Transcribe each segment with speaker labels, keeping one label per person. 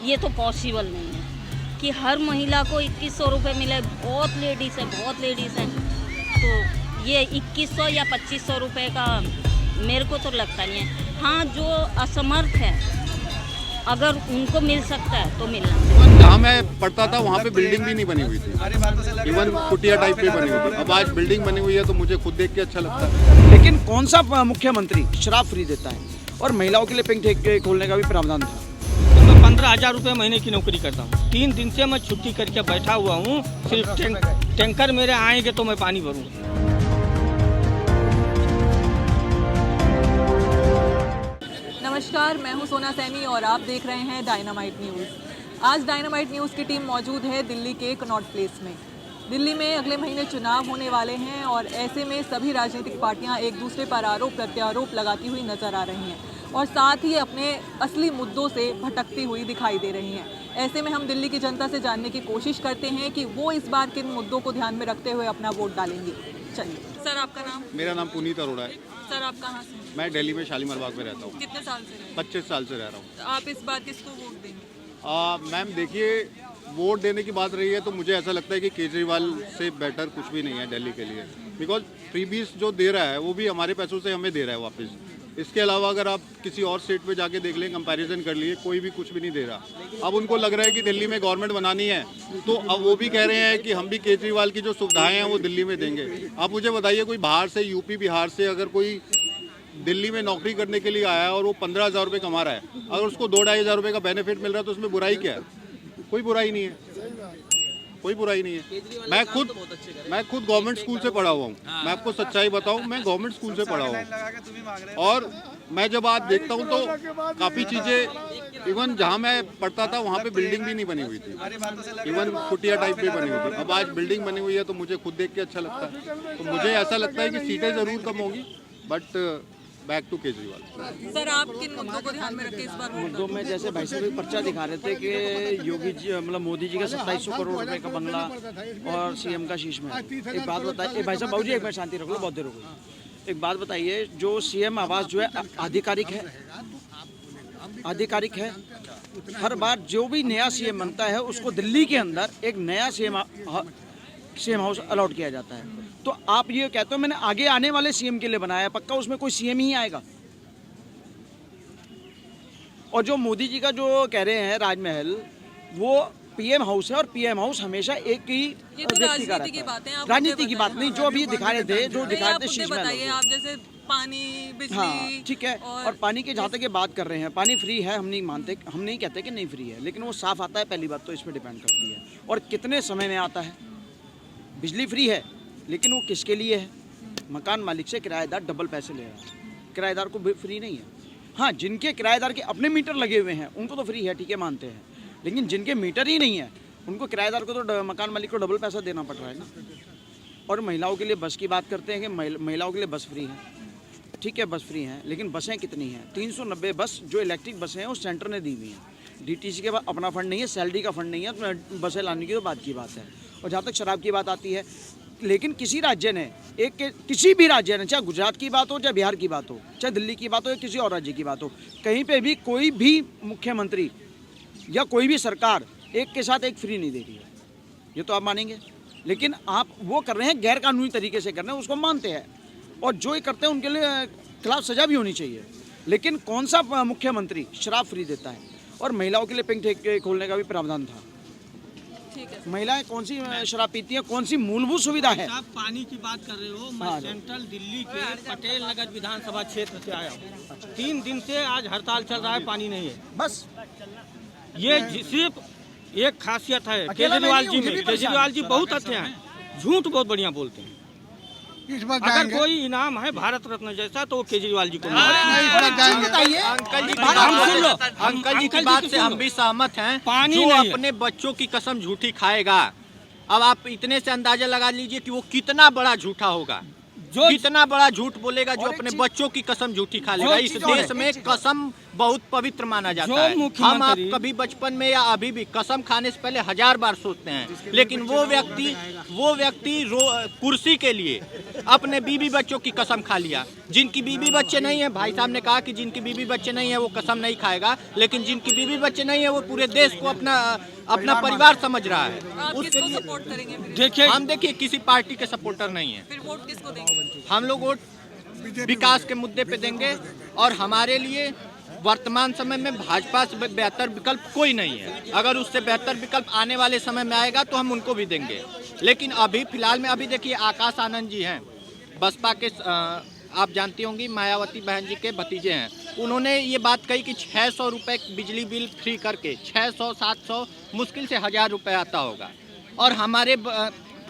Speaker 1: ये तो पॉसिबल नहीं है कि हर महिला को 2100 रुपये मिले। बहुत लेडीज़ हैं तो ये 2100 या 2500 रुपये का मेरे को तो लगता नहीं है। हाँ, जो असमर्थ है अगर उनको मिल सकता है तो मिलना चाहिए।
Speaker 2: जहाँ मैं पढ़ता था वहाँ पे बिल्डिंग भी नहीं बनी हुई थी, इवन कुटिया टाइप की बनी हुई थी। अब आज बिल्डिंग बनी हुई है तो मुझे खुद देख के अच्छा लगता है।
Speaker 3: लेकिन कौन सा मुख्यमंत्री शराब फ्री देता है? और महिलाओं के लिए पिंक ठेके खोलने का भी प्रावधान था।
Speaker 4: मैं 15,000 रुपये महीने की नौकरी करता हूँ। 3 दिन से मैं छुट्टी करके बैठा हुआ हूँ। सिर्फ टैंकर मेरे आएंगे तो मैं पानी भरूँगा।
Speaker 5: नमस्कार, मैं हूं सोना सैनी और आप देख रहे हैं डायनामाइट न्यूज़। आज डायनामाइट न्यूज़ की टीम मौजूद है दिल्ली के कनॉट प्लेस में। दिल्ली में अगले महीने चुनाव होने वाले हैं और ऐसे में सभी राजनीतिक पार्टियां एक दूसरे पर आरोप प्रत्यारोप लगाती हुई नजर आ रही हैं और साथ ही अपने असली मुद्दों से भटकती हुई दिखाई दे रही हैं। ऐसे में हम दिल्ली की जनता से जानने की कोशिश करते हैं कि वो इस बार किन मुद्दों को ध्यान में रखते हुए अपना वोट डालेंगे। चलिए सर, आपका नाम?
Speaker 2: मेरा नाम पुनीत अरोड़ा है।
Speaker 5: सर, आप कहाँ से?
Speaker 2: मैं दिल्ली में शालीमार बाग में रहता हूँ।
Speaker 5: कितने साल से रहे?
Speaker 2: 25 साल से रह रहा हूँ।
Speaker 5: तो आप इस बार किसको वोट देंगे?
Speaker 2: मैम देखिए, वोट देने की बात रही है तो मुझे ऐसा लगता है कि केजरीवाल से बेटर कुछ भी नहीं है दिल्ली के लिए। बिकॉज फ्रीबीज जो दे रहा है वो भी हमारे पैसों से हमें दे रहा है वापस। इसके अलावा अगर आप किसी और स्टेट पे जाके देख लें, कंपैरिजन कर लिए, कोई भी कुछ भी नहीं दे रहा। अब उनको लग रहा है कि दिल्ली में गवर्नमेंट बनानी है तो अब वो भी कह रहे हैं कि हम भी केजरीवाल की जो सुविधाएं हैं वो दिल्ली में देंगे। आप मुझे बताइए, कोई बाहर से यूपी बिहार से अगर कोई दिल्ली में नौकरी करने के लिए आया है और वो 15,000 रुपये कमा रहा है, अगर उसको 2-2,500 रुपये का बेनिफिट मिल रहा है तो उसमें बुराई क्या है? कोई बुराई नहीं है, कोई बुराई नहीं है। मैं खुद गवर्नमेंट स्कूल से पढ़ा हुआ हूँ। मैं आपको सच्चाई बताऊँ, मैं गवर्नमेंट स्कूल से पढ़ा हुआ हूँ और मैं जब आज देखता हूँ तो काफ़ी चीज़ें, इवन जहाँ मैं पढ़ता था वहाँ पे बिल्डिंग भी नहीं बनी हुई थी, इवन कुटिया टाइप की बनी हुई थी। अब आज बिल्डिंग बनी हुई है तो मुझे खुद देख के अच्छा लगता है। तो मुझे ऐसा लगता है कि सीटें ज़रूर कम होंगी, but back to Kejriwal.
Speaker 5: Sir, आप किन मुद्दों को ध्यान में रख के इस बार वोट
Speaker 3: मुद्दों में जैसे भाई साहब एक पर्चा दिखा रहे थे कि योगी जी मतलब मोदी जी का 2700 करोड़ रुपए का बंगला और सीएम का शीश महल। एक बात बताइए भाई साहब, बाबूजी एक मिनट शांति रख लो, बहुत देर हो गई। एक बात बताइए, जो सीएम आवास जो है आधिकारिक है, हर बार जो भी नया सीएम बनता है उसको दिल्ली के अंदर एक नया सीएम हाउस अलॉट किया जाता है। तो आप ये कहते हो मैंने आगे आने वाले सीएम के लिए बनाया, पक्का उसमें कोई सीएम ही आएगा। और जो मोदी जी का जो कह रहे हैं राजमहल, वो पीएम हाउस है और पीएम हाउस हमेशा एक ही व्यक्ति का रहता है। राजनीति की बात नहीं, जो अभी दिखा रहे थे, जो दिखा रहे थे शीश महल।
Speaker 5: आप जैसे पानी, बिजली,
Speaker 3: हाँ ठीक है। और पानी के जहाँ तक ये बात कर रहे हैं, पानी फ्री है, हम नहीं मानते, हम नहीं कहते कि नहीं फ्री है, लेकिन वो साफ आता है, पहली बात तो इस पर डिपेंड करती है। और कितने समय में आता है। बिजली फ्री है लेकिन वो किसके लिए है? मकान मालिक से किराएदार डबल पैसे ले रहा है, किराएदार को फ्री नहीं है। हाँ, जिनके किराएदार के अपने मीटर लगे हुए हैं उनको तो फ्री है, ठीक है, मानते हैं, लेकिन जिनके मीटर ही नहीं है उनको किराएदार को तो मकान मालिक को डबल पैसा देना पड़ रहा है ना। और महिलाओं के लिए बस की बात करते हैं कि महिलाओं के लिए बस फ्री है, ठीक है, बस फ्री हैं, लेकिन बसें कितनी हैं? 390 बस जो इलेक्ट्रिक बसें हैं वो सेंटर ने दी हुई हैं। डीटीसी के पास अपना फंड नहीं है, सैलरी का फंड नहीं है, तो बसें लाने की तो बात की बात है। और जहाँ तक शराब की बात आती है, लेकिन किसी राज्य ने किसी भी राज्य ने, चाहे गुजरात की बात हो, चाहे बिहार की बात हो, चाहे दिल्ली की बात हो या किसी और राज्य की बात हो, कहीं पे भी कोई भी मुख्यमंत्री या कोई भी सरकार एक के साथ एक फ्री नहीं दे रही है। ये तो आप मानेंगे। लेकिन आप वो कर रहे हैं, गैर कानूनी तरीके से कर रहे हैं, उसको मानते हैं, और जो ये करते हैं उनके लिए खिलाफ सजा भी होनी चाहिए। लेकिन कौन सा मुख्यमंत्री शराब फ्री देता है? और महिलाओं के लिए पिंक ठेके खोलने का भी प्रावधान था।
Speaker 5: ठीक है।
Speaker 3: महिलाएं कौन सी शराब पीती हैं? कौन सी मूलभूत सुविधा है?
Speaker 4: आप पानी की बात कर रहे हो, मैं सेंट्रल दिल्ली के पटेल नगर विधानसभा क्षेत्र से आया हूँ। 3 दिन से आज हड़ताल चल रहा है, पानी नहीं है।
Speaker 3: बस
Speaker 4: ये सिर्फ एक खासियत है केजरीवाल जी में। केजरीवाल जी बहुत अच्छे हैं, झूठ बहुत बढ़िया बोलते हैं। अगर कोई इनाम है भारत रत्न जैसा तो केजरीवाल जी को
Speaker 3: बताइए।
Speaker 6: अंकल जी की बात से हम भी सहमत हैं।
Speaker 4: पानी
Speaker 6: जो
Speaker 4: नहीं
Speaker 6: अपने बच्चों की कसम झूठी खाएगा, अब आप इतने से अंदाजा लगा लीजिए कि वो कितना बड़ा झूठा होगा, कितना बड़ा झूठ बोलेगा जो अपने बच्चों की कसम झूठी खा लेगा। इस देश में कसम बहुत पवित्र माना जाता
Speaker 4: जो
Speaker 6: है। हम आप
Speaker 4: मुख्यमंत्री-
Speaker 6: कभी बचपन में या अभी भी कसम खाने से पहले 1000 बार सोचते हैं, लेकिन वो व्यक्ति कुर्सी के लिए अपने बीवी बच्चों की कसम खा लिया। जिनकी बीवी बच्चे नहीं है, भाई साहब ने कहा कि जिनकी बीवी बच्चे नहीं है वो कसम नहीं खाएगा, लेकिन जिनकी बीवी बच्चे नहीं है वो पूरे देश को अपना परिवार समझ रहा है।
Speaker 5: आप
Speaker 6: उसके
Speaker 5: किसको
Speaker 6: लिए
Speaker 5: सपोर्ट करेंगे फिर?
Speaker 4: देखिए
Speaker 6: हम देखिए किसी पार्टी के सपोर्टर नहीं है,
Speaker 5: फिर वोट किसको देंगे?
Speaker 6: हम लोग वोट विकास के मुद्दे पे देंगे और हमारे लिए वर्तमान समय में भाजपा से बेहतर विकल्प कोई नहीं है। अगर उससे बेहतर विकल्प आने वाले समय में आएगा तो हम उनको भी देंगे, लेकिन अभी फिलहाल में अभी देखिए आकाश आनंद जी हैं, बसपा के आप जानती होंगी मायावती बहन जी के भतीजे हैं। उन्होंने ये बात कही कि 600 रुपये बिजली बिल फ्री करके 600-700 मुश्किल से 1000 रुपये आता होगा, और हमारे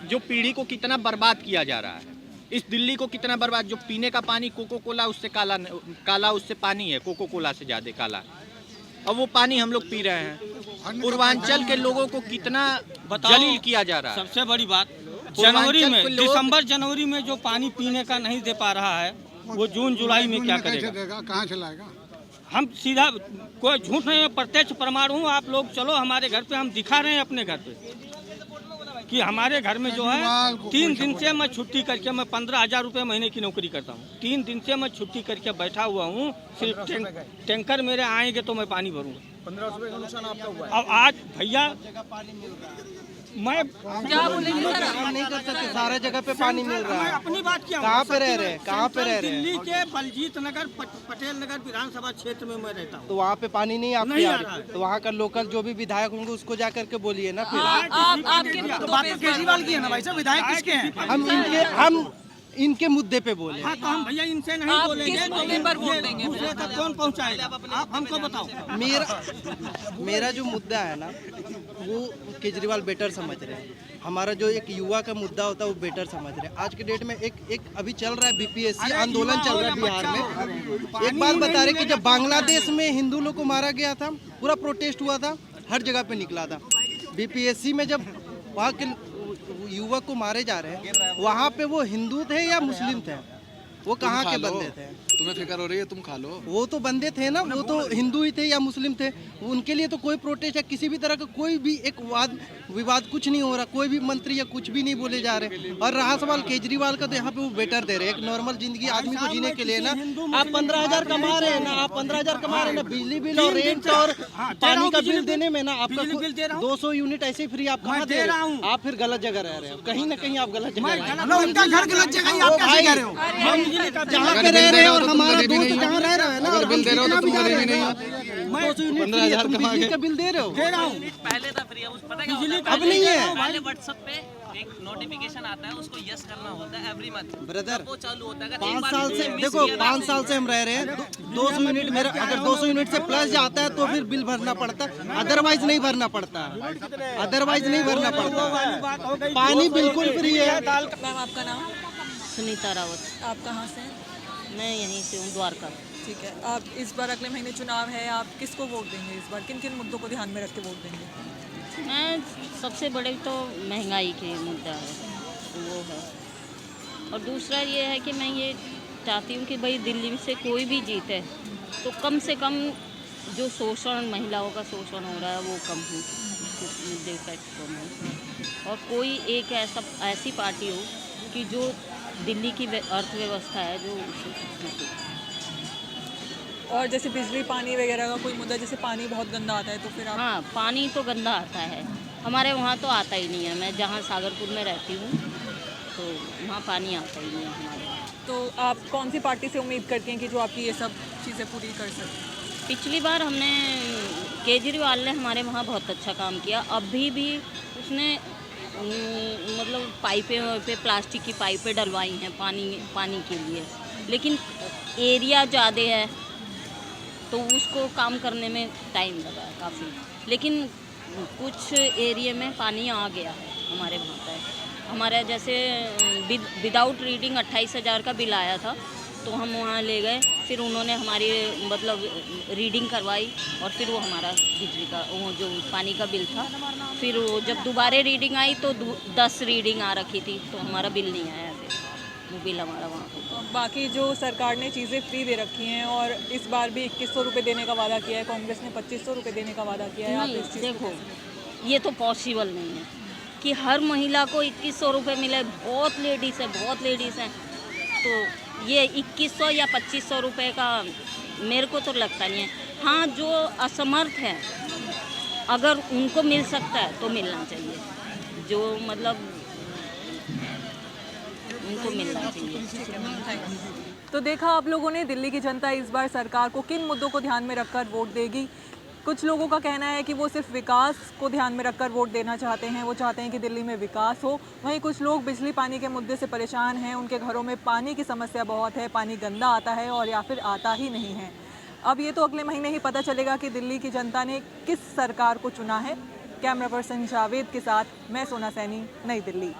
Speaker 6: जो पीढ़ी को कितना बर्बाद किया जा रहा है, इस दिल्ली को कितना बर्बाद। जो पीने का पानी कोको कोला उससे काला उससे पानी है, कोको कोला से ज़्यादा काला, अब वो पानी हम लोग पी रहे हैं। पूर्वांचल के लोगों को कितना जलील किया जा रहा है।
Speaker 4: सबसे बड़ी बात, जनवरी में, दिसंबर जनवरी में जो पानी पीने का नहीं दे पा रहा है, वो जून जुलाई में क्या करेगा?
Speaker 7: कहाँ चलाएगा?
Speaker 4: हम सीधा, कोई झूठ नहीं है, प्रत्यक्ष प्रमाण हूँ। आप लोग चलो हमारे घर पे, हम दिखा रहे हैं अपने घर पे कि हमारे घर में जो है 3 दिन से मैं छुट्टी करके, मैं 15,000 रुपये महीने की नौकरी करता हूँ। 3 दिन से मैं छुट्टी करके बैठा हुआ हूँ, सिर्फ टैंकर मेरे आएंगे तो मैं पानी भरूंगा।
Speaker 3: 1500 रुपये का नुकसान आपका हुआ है।
Speaker 4: अब आज भैया मैं
Speaker 5: क्या बोलेंगे सर आप?
Speaker 8: नहीं कर सकते, सारे जगह पे पानी मिल रहा
Speaker 4: मैं
Speaker 8: है।
Speaker 4: अपनी बात क्या,
Speaker 8: कहाँ पे रह रहे हैं? कहाँ पे रह रहे हैं?
Speaker 4: दिल्ली के बलजीत नगर पटेल नगर विधानसभा क्षेत्र में मैं रहता हूँ।
Speaker 8: तो वहाँ पे पानी नहीं आपके
Speaker 4: नहीं आ
Speaker 8: आ
Speaker 4: रहा है।
Speaker 8: तो वहाँ का लोकल जो भी विधायक होंगे उसको जा करके बोलिए ना फिर।
Speaker 5: आप किन मुद्दों
Speaker 3: बात
Speaker 5: पे
Speaker 3: तो
Speaker 5: इस बार
Speaker 3: केजरीवाल की है ना भाई साहब, विधायक किसके हैं?
Speaker 8: हम इनके मुद्दे पे बोले।
Speaker 4: हाँ, तो हम भैया इनसे नहीं
Speaker 5: आप
Speaker 4: बोलेंगे,
Speaker 5: किस मुद्दे पर वोट देंगे?
Speaker 4: दूसरे तक कौन पहुँचाएगा? आप हमको बताओ।
Speaker 8: मेरा जो मुद्दा है ना, वो केजरीवाल बेटर समझ रहे हैं। हमारा जो एक युवा का मुद्दा होता है वो बेटर समझ रहे हैं। आज के डेट में एक अभी चल रहा है बीपीएससी आंदोलन चल रहा है बिहार में। एक बात बता रहे कि जब बांग्लादेश में हिंदू लोग को मारा गया था, पूरा प्रोटेस्ट हुआ था, हर जगह पे निकला था। बीपीएससी में जब वहाँ के युवक को मारे जा रहे हैं, वहाँ पे वो हिंदू थे या मुस्लिम थे? वो कहाँ के बंदे थे?
Speaker 7: तुम्हें फिक्र हो रही है, तुम खा लो।
Speaker 8: वो तो बंदे थे ना, वो तो हिंदू ही थे या मुस्लिम थे। उनके लिए तो कोई प्रोटेस्ट या किसी भी तरह का कोई भी एक वाद विवाद कुछ नहीं हो रहा, कोई भी मंत्री या कुछ भी नहीं बोले जा रहे। और रहा सवाल केजरीवाल का, तो यहाँ पे वो बेटर दे रहे हैं। एक नॉर्मल जिंदगी आदमी को जीने के लिए ना, आप 15,000 कमा रहे हैं ना, आप 15,000 कमा रहे हैं ना, बिजली बिल और रेंट और पानी का बिल देने में ना आपका 200 यूनिट ऐसे ही फ्री आप कहाँ दे रहे हो? आप फिर गलत जगह रह रहे हो, कहीं ना कहीं आप गलत जगह रह रहे हो।
Speaker 3: उनका घर गलत जगह है, आप कैसे कह रहे हो?
Speaker 8: जहाँ पे रह रहे हैं और हमारा दोस्त जहाँ रह रहा है ना,
Speaker 7: अगर बिल दे रहे हो तो तुम गरीबी नहीं हो।
Speaker 8: 200 यूनिट फ्री है, तुम बिजली का बिल दे रहे हो?
Speaker 9: पहले था फ्री, अब पता है क्या होता है?
Speaker 8: अब नहीं है।
Speaker 9: पहले व्हाट्सएप पे एक नोटिफिकेशन आता है, उसको यस करना होता है एवरी मंथ।
Speaker 8: ब्रदर,
Speaker 9: वो चालू होता है। अगर
Speaker 8: 5
Speaker 9: एक बार
Speaker 8: साल से
Speaker 9: miss
Speaker 8: देखो,
Speaker 9: किया ना,
Speaker 8: 5 साल से हम रह रहे हैं। 200 यूनिट मेरा, अगर 200 यूनिट से प्लस जाता है तो फिर बिल भरना पड़ता है, अदरवाइज नहीं भरना पड़ता, अदरवाइज नहीं भरना पड़ता। पानी बिल्कुल फ्री है।
Speaker 5: मैम आपका नाम?
Speaker 1: सुनीता रावत।
Speaker 5: आप कहाँ से हैं?
Speaker 1: मैं यहीं से हूँ, द्वारका।
Speaker 5: ठीक है, आप इस बार अगले महीने चुनाव है, आप किसको वोट देंगे इस बार? किन किन मुद्दों को ध्यान में रख के वोट देंगे?
Speaker 1: मैं सबसे बड़े तो महंगाई के मुद्दा है, वो है। और दूसरा ये है कि मैं ये चाहती हूँ कि भाई दिल्ली से कोई भी जीते तो कम से कम जो शोषण, महिलाओं का शोषण हो रहा है वो कम हो, मुद्दे का कम हो, और कोई एक ऐसी पार्टी हो कि जो दिल्ली की अर्थव्यवस्था है जो उसे।
Speaker 5: और जैसे बिजली पानी वगैरह का कोई मुद्दा, जैसे पानी बहुत गंदा आता है तो फिर आप?
Speaker 1: हाँ, पानी तो गंदा आता है, हमारे वहाँ तो आता ही नहीं है। मैं जहाँ सागरपुर में रहती हूँ तो वहाँ पानी आता ही नहीं है हमारे यहाँ।
Speaker 5: तो आप कौन सी पार्टी से उम्मीद करती हैं कि जो आपकी ये सब चीज़ें पूरी कर सके?
Speaker 1: पिछली बार हमने केजरीवाल ने हमारे वहाँ बहुत अच्छा काम किया। अभी भी उसने मतलब पाइपें पे प्लास्टिक की पाइपें डलवाई हैं पानी के लिए, लेकिन एरिया ज़्यादा है तो उसको काम करने में टाइम लगा है काफ़ी। लेकिन कुछ एरिया में पानी आ गया है हमारे वहाँ पर। हमारा जैसे विदाउट रीडिंग 28,000 का बिल आया था, तो हम वहाँ ले गए, फिर उन्होंने हमारी मतलब रीडिंग करवाई और फिर वो हमारा बिजली का वो जो पानी का बिल था, फिर वो जब दोबारा रीडिंग आई तो 10 रीडिंग आ रखी थी, तो हमारा बिल नहीं आया फिर। वो बिल हमारा वहाँ होगा।
Speaker 5: बाकी जो सरकार ने चीज़ें फ्री दे रखी हैं और इस बार भी 2100 रुपये देने का वादा किया है, कांग्रेस ने 2500 रुपये देने का वादा किया है। आप
Speaker 1: नहीं
Speaker 5: इस चीज़
Speaker 1: देखो, ये तो पॉसिबल नहीं है कि हर महिला को 2100 रुपये मिले। बहुत लेडीज़ हैं, तो ये 2100 या 2500 रुपये का मेरे को तो लगता नहीं है। हाँ, जो असमर्थ है अगर उनको मिल सकता है तो मिलना चाहिए, जो मतलब उनको मिलना चाहिए।
Speaker 5: तो देखा आप लोगों ने, दिल्ली की जनता इस बार सरकार को किन मुद्दों को ध्यान में रखकर वोट देगी। कुछ लोगों का कहना है कि वो सिर्फ विकास को ध्यान में रखकर वोट देना चाहते हैं, वो चाहते हैं कि दिल्ली में विकास हो। वहीं कुछ लोग बिजली पानी के मुद्दे से परेशान हैं, उनके घरों में पानी की समस्या बहुत है, पानी गंदा आता है और या फिर आता ही नहीं है। अब ये तो अगले महीने ही पता चलेगा कि दिल्ली की जनता ने किस सरकार को चुना है। कैमरा पर्सन जावेद के साथ मैं सोना सैनी, नई दिल्ली।